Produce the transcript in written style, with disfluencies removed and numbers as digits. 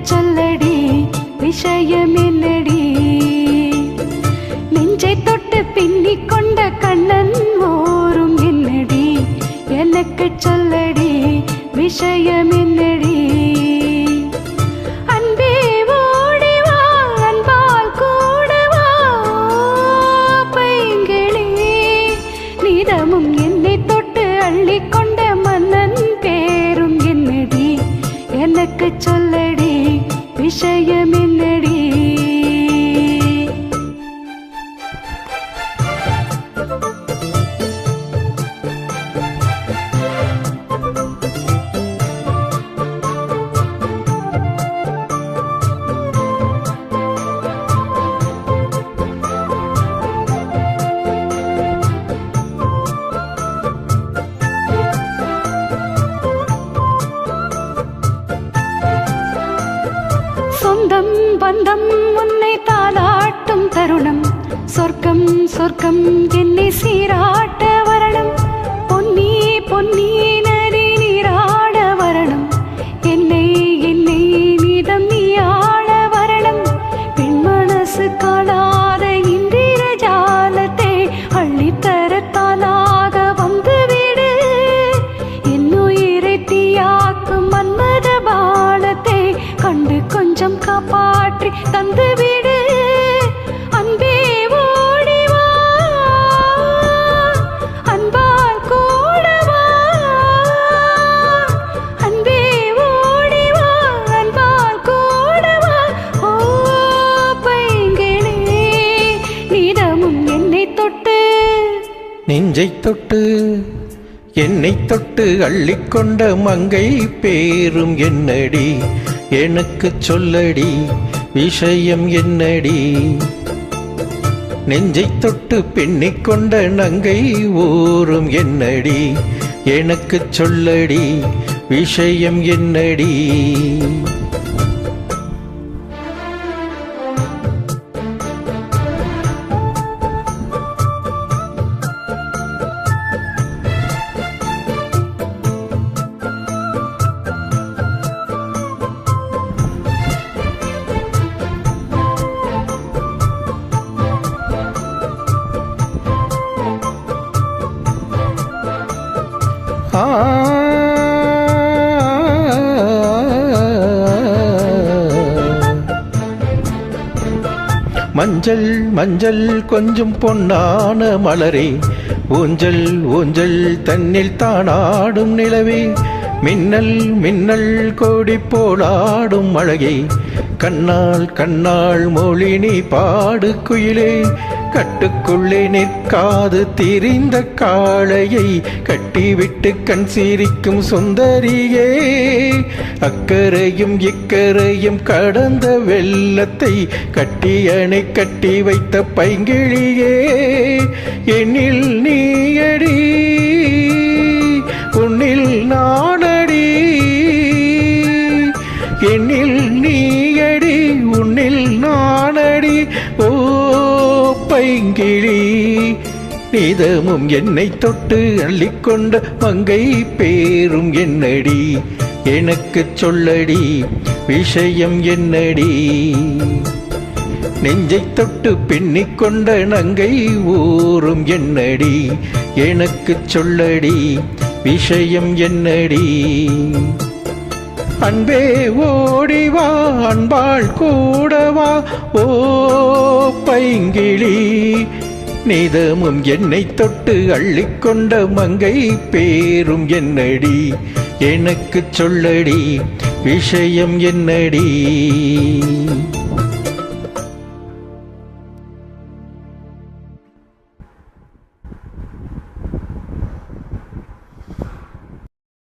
சொல்லடி விஷயம் என்னடி நெஞ்சை தொட்டு பின்னிக் கொண்ட கண்ணன் ஓரும் என்னடி எனக்கு சொல்லடி விஷயம் என்னடி அன்பே ஓடி வா அன்பால் கூட வா பைங்கிளி நீதமும் என்னை தொட்டு அள்ளிக்கொண்ட மன்னன் பேரும் என்னடி எனக்கு சொல்லடி விஷயம் என்னடி சொந்தம் பந்தம் உன்னை தாளாட்டும் தருணம் சொர்க்கம் சொர்க்கம் என்னை சீராட்ட வரணும் பொன்னி பொன்னி நதி நீராட வரணும் என்னை என்னை நீதம் நீயாட வரணும் பெண் மனசு காணாத இந்திர ஜாலத்தை அள்ளித்தரத்தாலாக வந்துவிடு என்னுயிரை தீயாக்கும் மன்மத பாலத்தை கண்டு கொஞ்சம் காப்பாற்றி தந்துவிடு அன்பே ஓடி வா அன்பால் கூட வா அன்பே ஓடி வா அன்பால் கூட வா ஓ பைங்கிளி நீதமும் என்னை தொட்டு நெஞ்சை தொட்டு என்னை தொட்டு அள்ளிக்கொண்ட மங்கை பேரும் என்னடி எனக்கு சொல்லடி விஷயம் என்னடி நெஞ்சை தொட்டு பின்னிக் கொண்ட நங்கை ஊரும் என்னடி எனக்கு சொல்லடி விஷயம் என்னடி மஞ்சள் மஞ்சள் கொஞ்சம் பொன்னான மலரே ஊஞ்சல் ஊஞ்சல் தன்னில் தானாடும் நிலவே மின்னல் மின்னல் கோடி போலாடும் அழகே கண்ணால் கண்ணால் மொழி நீ பாடு குயிலே கட்டுக்குள்ளே நிற்காது திரிந்த காளையை கட்டிவிட்டு கண் சிரிக்கும் சுந்தரியே அக்கரையும் இக்கரையும் கடந்த வெள்ளத்தை கட்டி அணை கட்டி வைத்த பைங்கிளியே என்னில் நீயடி உன்னில் நானடி என்னில் நீயடி உன்னில் நானடி ஓ பைங்கிளி நீதமும் என்னை தொட்டு அள்ளிக்கொண்ட மங்கை பேரும் என்னடி எனக்கு சொல்லடி விஷயம் என்னடி நெஞ்சை தொட்டு பின்னிக் கொண்ட நங்கை ஊரும் என்னடி எனக்கு சொல்லடி விஷயம் என்னடி அன்பே ஓடி வா அன்பாள் கூட வா ஓ பைங்கிளி நீதமும் என்னை தொட்டு அள்ளிக்கொண்ட மங்கை பேரும் என்னடி எனக்கு சொல்லடி விஷயம் என்னடி